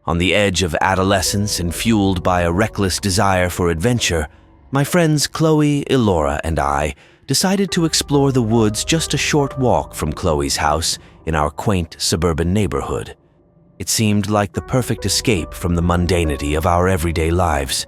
On the edge of adolescence and fueled by a reckless desire for adventure, my friends Chloe, Elora, and I decided to explore the woods just a short walk from Chloe's house in our quaint suburban neighborhood. It seemed like the perfect escape from the mundanity of our everyday lives.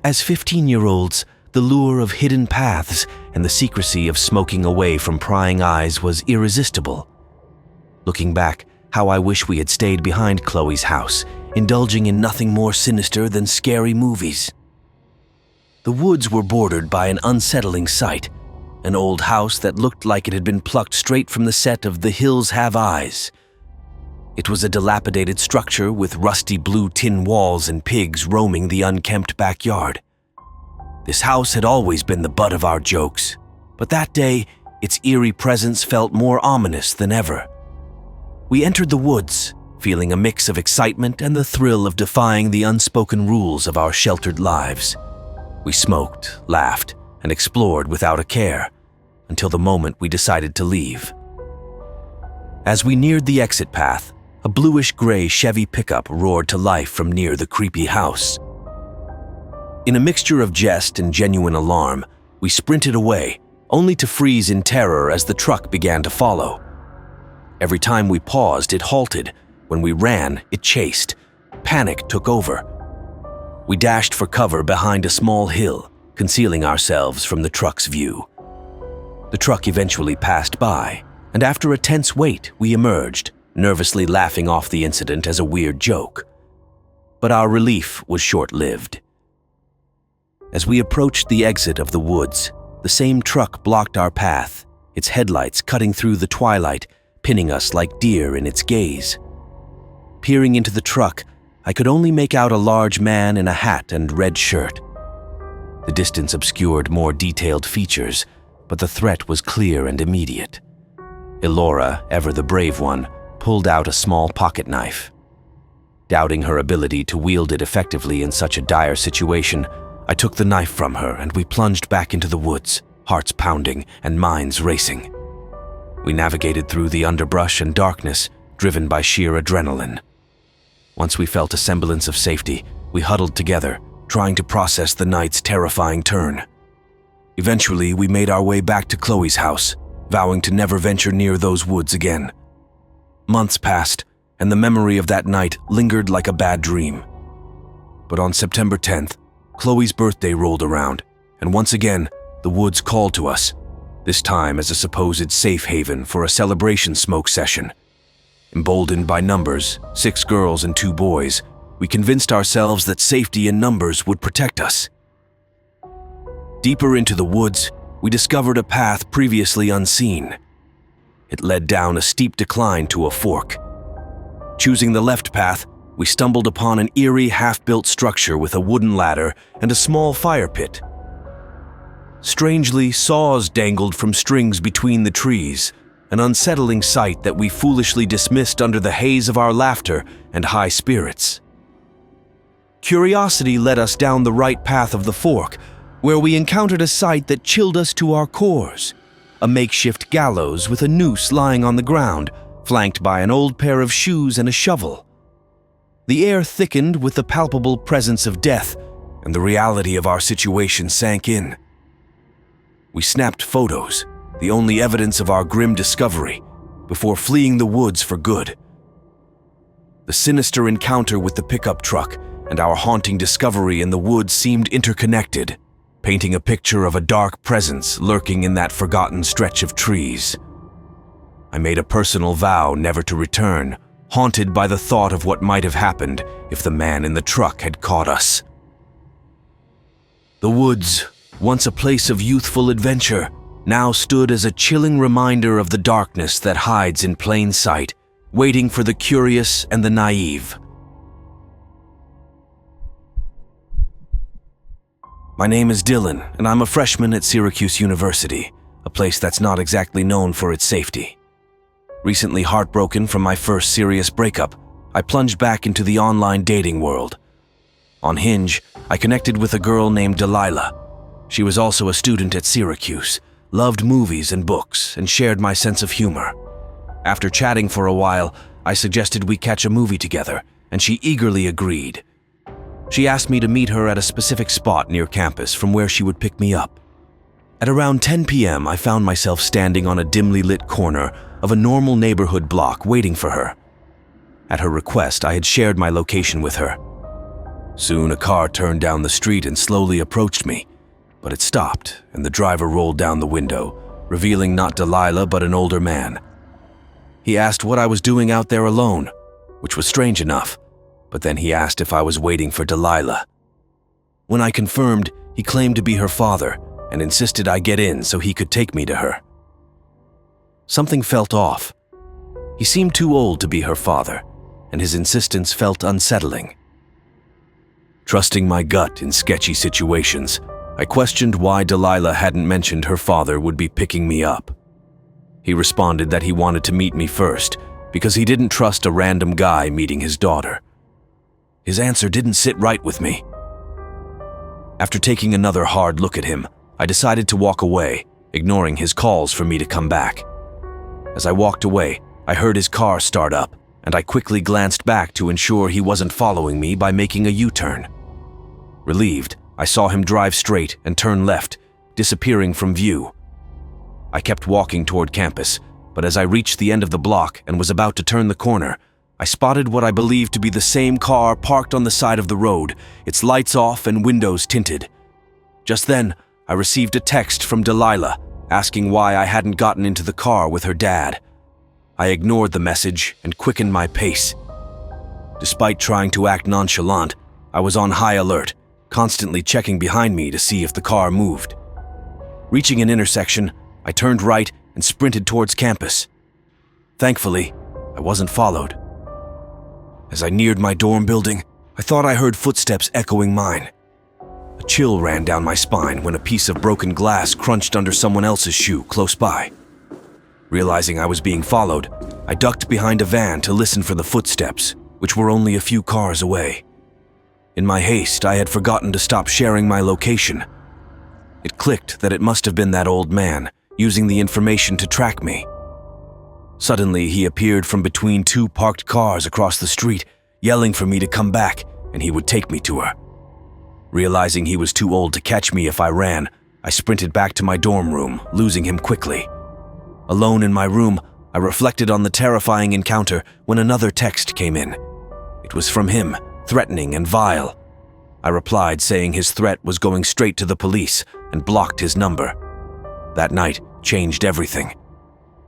As 15-year-olds, the lure of hidden paths and the secrecy of smoking away from prying eyes was irresistible. Looking back, how I wish we had stayed behind Chloe's house, indulging in nothing more sinister than scary movies. The woods were bordered by an unsettling sight, an old house that looked like it had been plucked straight from the set of The Hills Have Eyes. It was a dilapidated structure with rusty blue tin walls and pigs roaming the unkempt backyard. This house had always been the butt of our jokes, but that day, its eerie presence felt more ominous than ever. We entered the woods, feeling a mix of excitement and the thrill of defying the unspoken rules of our sheltered lives. We smoked, laughed, and explored without a care, until the moment we decided to leave. As we neared the exit path, a bluish-gray Chevy pickup roared to life from near the creepy house. In a mixture of jest and genuine alarm, we sprinted away, only to freeze in terror as the truck began to follow. Every time we paused, it halted. When we ran, it chased. Panic took over. We dashed for cover behind a small hill, concealing ourselves from the truck's view. The truck eventually passed by, and after a tense wait, we emerged, nervously laughing off the incident as a weird joke. But our relief was short-lived. As we approached the exit of the woods, the same truck blocked our path, its headlights cutting through the twilight, pinning us like deer in its gaze. Peering into the truck, I could only make out a large man in a hat and red shirt. The distance obscured more detailed features, but the threat was clear and immediate. Elora, ever the brave one, pulled out a small pocket knife. Doubting her ability to wield it effectively in such a dire situation, I took the knife from her and we plunged back into the woods, hearts pounding and minds racing. We navigated through the underbrush and darkness, driven by sheer adrenaline. Once we felt a semblance of safety, we huddled together, trying to process the night's terrifying turn. Eventually, we made our way back to Chloe's house, vowing to never venture near those woods again. Months passed, and the memory of that night lingered like a bad dream. But on September 10th, Chloe's birthday rolled around, and once again, the woods called to us, this time as a supposed safe haven for a celebration smoke session. Emboldened by numbers, 6 girls and 2 boys, we convinced ourselves that safety in numbers would protect us. Deeper into the woods, we discovered a path previously unseen. It led down a steep decline to a fork. Choosing the left path, we stumbled upon an eerie half-built structure with a wooden ladder and a small fire pit. Strangely, saws dangled from strings between the trees, an unsettling sight that we foolishly dismissed under the haze of our laughter and high spirits. Curiosity led us down the right path of the fork, where we encountered a sight that chilled us to our cores, a makeshift gallows with a noose lying on the ground, flanked by an old pair of shoes and a shovel. The air thickened with the palpable presence of death, and the reality of our situation sank in. We snapped photos, the only evidence of our grim discovery, before fleeing the woods for good. The sinister encounter with the pickup truck and our haunting discovery in the woods seemed interconnected, painting a picture of a dark presence lurking in that forgotten stretch of trees. I made a personal vow never to return, haunted by the thought of what might have happened if the man in the truck had caught us. The woods, once a place of youthful adventure, now stood as a chilling reminder of the darkness that hides in plain sight, waiting for the curious and the naive. My name is Dylan, and I'm a freshman at Syracuse University, a place that's not exactly known for its safety. Recently heartbroken from my first serious breakup, I plunged back into the online dating world. On Hinge, I connected with a girl named Delilah. She was also a student at Syracuse, loved movies and books, and shared my sense of humor. After chatting for a while, I suggested we catch a movie together, and she eagerly agreed. She asked me to meet her at a specific spot near campus from where she would pick me up. At around 10 p.m., I found myself standing on a dimly lit corner of a normal neighborhood block waiting for her. At her request, I had shared my location with her. Soon, a car turned down the street and slowly approached me, but it stopped, and the driver rolled down the window, revealing not Delilah but an older man. He asked what I was doing out there alone, which was strange enough, but then he asked if I was waiting for Delilah. When I confirmed, he claimed to be her father and insisted I get in so he could take me to her. Something felt off. He seemed too old to be her father, and his insistence felt unsettling. Trusting my gut in sketchy situations, I questioned why Delilah hadn't mentioned her father would be picking me up. He responded that he wanted to meet me first because he didn't trust a random guy meeting his daughter. His answer didn't sit right with me. After taking another hard look at him, I decided to walk away, ignoring his calls for me to come back. As I walked away, I heard his car start up, and I quickly glanced back to ensure he wasn't following me by making a U-turn. Relieved, I saw him drive straight and turn left, disappearing from view. I kept walking toward campus, but as I reached the end of the block and was about to turn the corner, I spotted what I believed to be the same car parked on the side of the road, its lights off and windows tinted. Just then, I received a text from Delilah asking why I hadn't gotten into the car with her dad. I ignored the message and quickened my pace. Despite trying to act nonchalant, I was on high alert, constantly checking behind me to see if the car moved. Reaching an intersection, I turned right and sprinted towards campus. Thankfully, I wasn't followed. As I neared my dorm building, I thought I heard footsteps echoing mine. A chill ran down my spine when a piece of broken glass crunched under someone else's shoe close by. Realizing I was being followed, I ducked behind a van to listen for the footsteps, which were only a few cars away. In my haste, I had forgotten to stop sharing my location. It clicked that it must have been that old man, using the information to track me. Suddenly, he appeared from between two parked cars across the street, yelling for me to come back, and he would take me to her. Realizing he was too old to catch me if I ran, I sprinted back to my dorm room, losing him quickly. Alone in my room, I reflected on the terrifying encounter when another text came in. It was from him, threatening and vile. I replied saying his threat was going straight to the police and blocked his number. That night changed everything.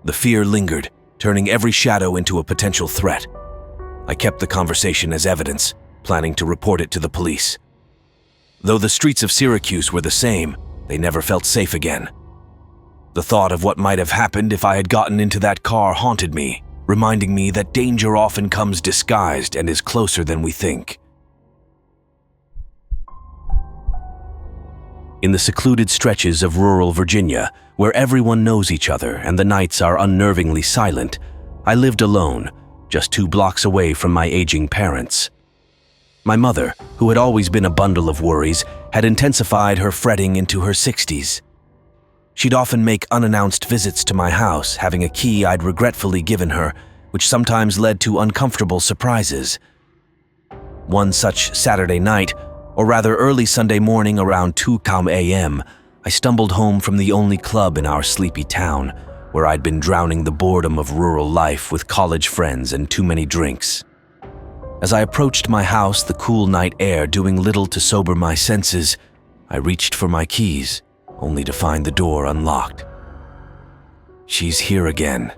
The fear lingered, turning every shadow into a potential threat. I kept the conversation as evidence, planning to report it to the police. Though the streets of Syracuse were the same, they never felt safe again. The thought of what might have happened if I had gotten into that car haunted me, reminding me that danger often comes disguised and is closer than we think. In the secluded stretches of rural Virginia, where everyone knows each other and the nights are unnervingly silent, I lived alone, just 2 blocks away from my aging parents. My mother, who had always been a bundle of worries, had intensified her fretting into her 60s. She'd often make unannounced visits to my house, having a key I'd regretfully given her, which sometimes led to uncomfortable surprises. One such Saturday night, or rather early Sunday morning around 2 a.m., I stumbled home from the only club in our sleepy town, where I'd been drowning the boredom of rural life with college friends and too many drinks. As I approached my house, the cool night air doing little to sober my senses, I reached for my keys, only to find the door unlocked. She's here again,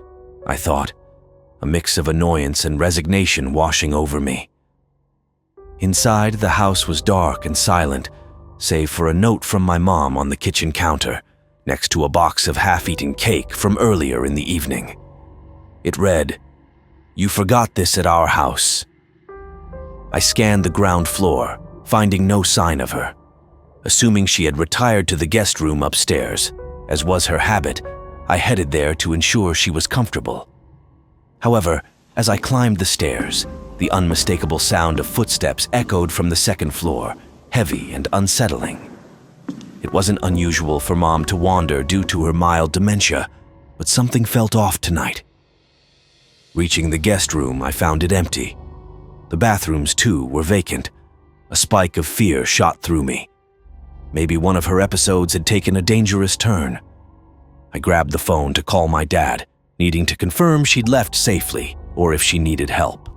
I thought, a mix of annoyance and resignation washing over me. Inside, the house was dark and silent, save for a note from my mom on the kitchen counter, next to a box of half-eaten cake from earlier in the evening. It read, "You forgot this at our house." I scanned the ground floor, finding no sign of her. Assuming she had retired to the guest room upstairs, as was her habit, I headed there to ensure she was comfortable. However, as I climbed the stairs, the unmistakable sound of footsteps echoed from the second floor, heavy and unsettling. It wasn't unusual for Mom to wander due to her mild dementia, but something felt off tonight. Reaching the guest room, I found it empty. The bathrooms, too, were vacant. A spike of fear shot through me. Maybe one of her episodes had taken a dangerous turn. I grabbed the phone to call my dad, needing to confirm she'd left safely or if she needed help.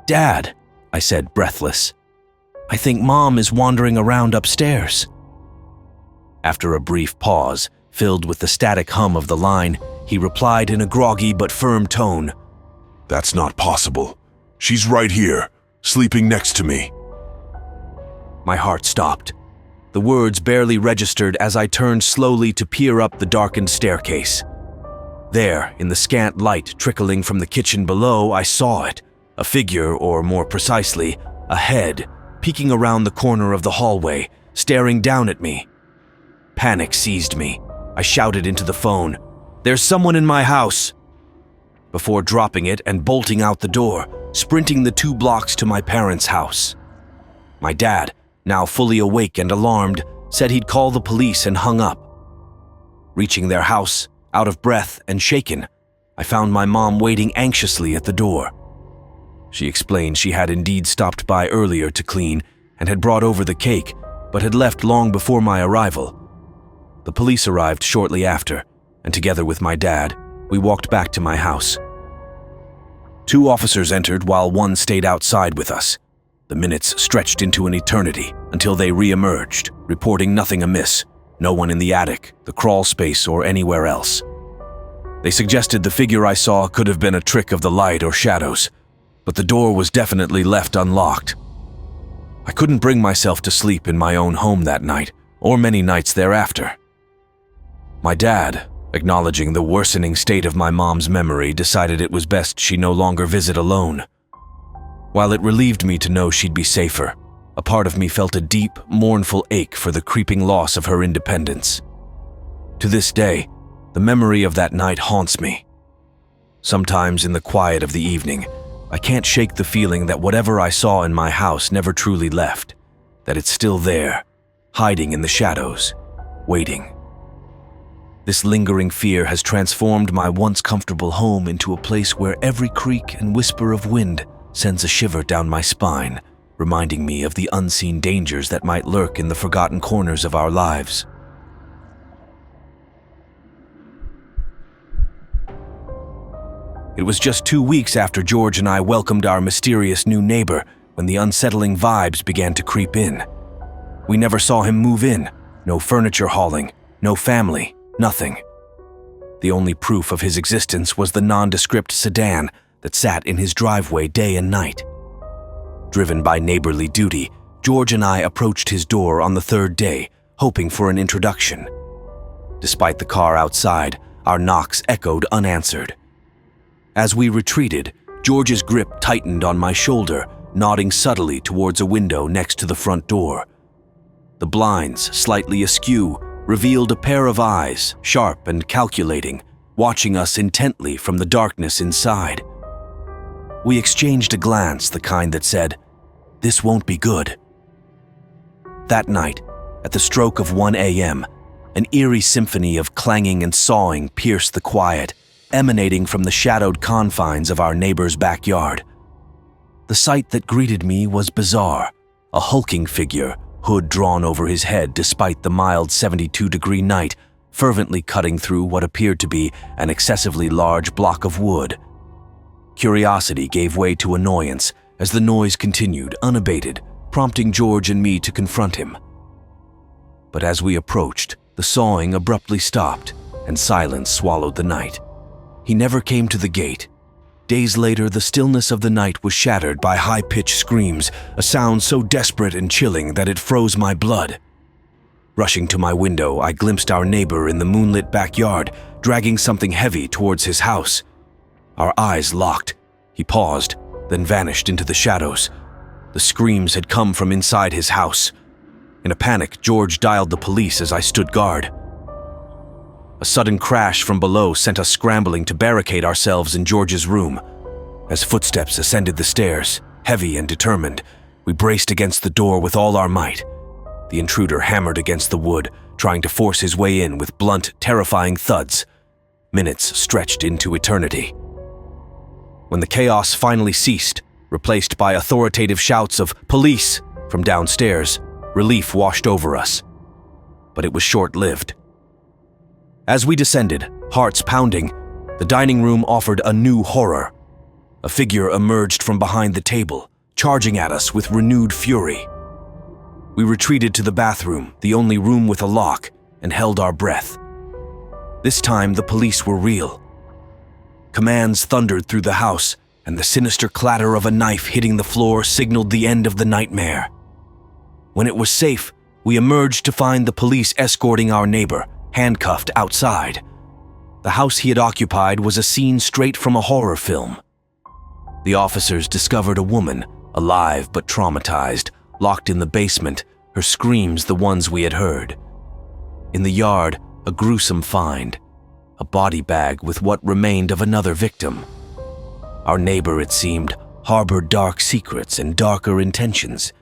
"Dad," I said, breathless, "I think Mom is wandering around upstairs." After a brief pause, filled with the static hum of the line, he replied in a groggy but firm tone, "That's not possible. She's right here, sleeping next to me." My heart stopped. The words barely registered as I turned slowly to peer up the darkened staircase. There, in the scant light trickling from the kitchen below, I saw it, a figure, or more precisely, a head, peeking around the corner of the hallway, staring down at me. Panic seized me. I shouted into the phone, "There's someone in my house!" before dropping it and bolting out the door, sprinting the 2 blocks to my parents' house. My dad, now fully awake and alarmed, said he'd call the police and hung up. Reaching their house, out of breath and shaken, I found my mom waiting anxiously at the door. She explained she had indeed stopped by earlier to clean and had brought over the cake, but had left long before my arrival. The police arrived shortly after, and together with my dad, we walked back to my house. 2 officers entered while 1 stayed outside with us. The minutes stretched into an eternity until they re-emerged, reporting nothing amiss, no one in the attic, the crawl space, or anywhere else. They suggested the figure I saw could have been a trick of the light or shadows, but the door was definitely left unlocked. I couldn't bring myself to sleep in my own home that night, or many nights thereafter. My dad, acknowledging the worsening state of my mom's memory, decided it was best she no longer visit alone. While it relieved me to know she'd be safer, a part of me felt a deep, mournful ache for the creeping loss of her independence. To this day, the memory of that night haunts me. Sometimes in the quiet of the evening, I can't shake the feeling that whatever I saw in my house never truly left, that it's still there, hiding in the shadows, waiting. This lingering fear has transformed my once comfortable home into a place where every creak and whisper of wind sends a shiver down my spine, reminding me of the unseen dangers that might lurk in the forgotten corners of our lives. It was just 2 weeks after George and I welcomed our mysterious new neighbor when the unsettling vibes began to creep in. We never saw him move in, no furniture hauling, no family, nothing. The only proof of his existence was the nondescript sedan that sat in his driveway day and night. Driven by neighborly duty, George and I approached his door on the 3rd day, hoping for an introduction. Despite the car outside, our knocks echoed unanswered. As we retreated, George's grip tightened on my shoulder, nodding subtly towards a window next to the front door. The blinds, slightly askew, revealed a pair of eyes, sharp and calculating, watching us intently from the darkness inside. We exchanged a glance, the kind that said, "This won't be good." That night, at the stroke of 1 a.m., an eerie symphony of clanging and sawing pierced the quiet, emanating from the shadowed confines of our neighbor's backyard. The sight that greeted me was bizarre, a hulking figure, hood drawn over his head despite the mild 72-degree night, fervently cutting through what appeared to be an excessively large block of wood. Curiosity gave way to annoyance as the noise continued unabated, prompting George and me to confront him. But as we approached, the sawing abruptly stopped, and silence swallowed the night. He never came to the gate. Days later, the stillness of the night was shattered by high-pitched screams, a sound so desperate and chilling that it froze my blood. Rushing to my window, I glimpsed our neighbor in the moonlit backyard, dragging something heavy towards his house. Our eyes locked. He paused, then vanished into the shadows. The screams had come from inside his house. In a panic, George dialed the police as I stood guard. A sudden crash from below sent us scrambling to barricade ourselves in George's room. As footsteps ascended the stairs, heavy and determined, we braced against the door with all our might. The intruder hammered against the wood, trying to force his way in with blunt, terrifying thuds. Minutes stretched into eternity. When the chaos finally ceased, Replaced by authoritative shouts of "Police!" from downstairs, relief washed over us. But it was short-lived. As we descended, hearts pounding, the dining room offered a new horror. A figure emerged from behind the table, charging at us with renewed fury. We retreated to the bathroom, the only room with a lock, and held our breath. This time, the police were real. Commands thundered through the house, and the sinister clatter of a knife hitting the floor signaled the end of the nightmare. When it was safe, we emerged to find the police escorting our neighbor, handcuffed outside. The house he had occupied was a scene straight from a horror film. The officers discovered a woman, alive but traumatized, locked in the basement, her screams the ones we had heard. In the yard, a gruesome find, a body bag with what remained of another victim. Our neighbor, it seemed, harbored dark secrets and darker intentions.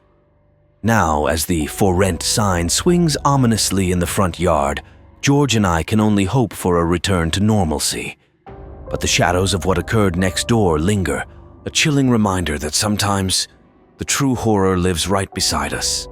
Now, as the "For Rent" sign swings ominously in the front yard, George and I can only hope for a return to normalcy. But the shadows of what occurred next door linger, a chilling reminder that sometimes the true horror lives right beside us.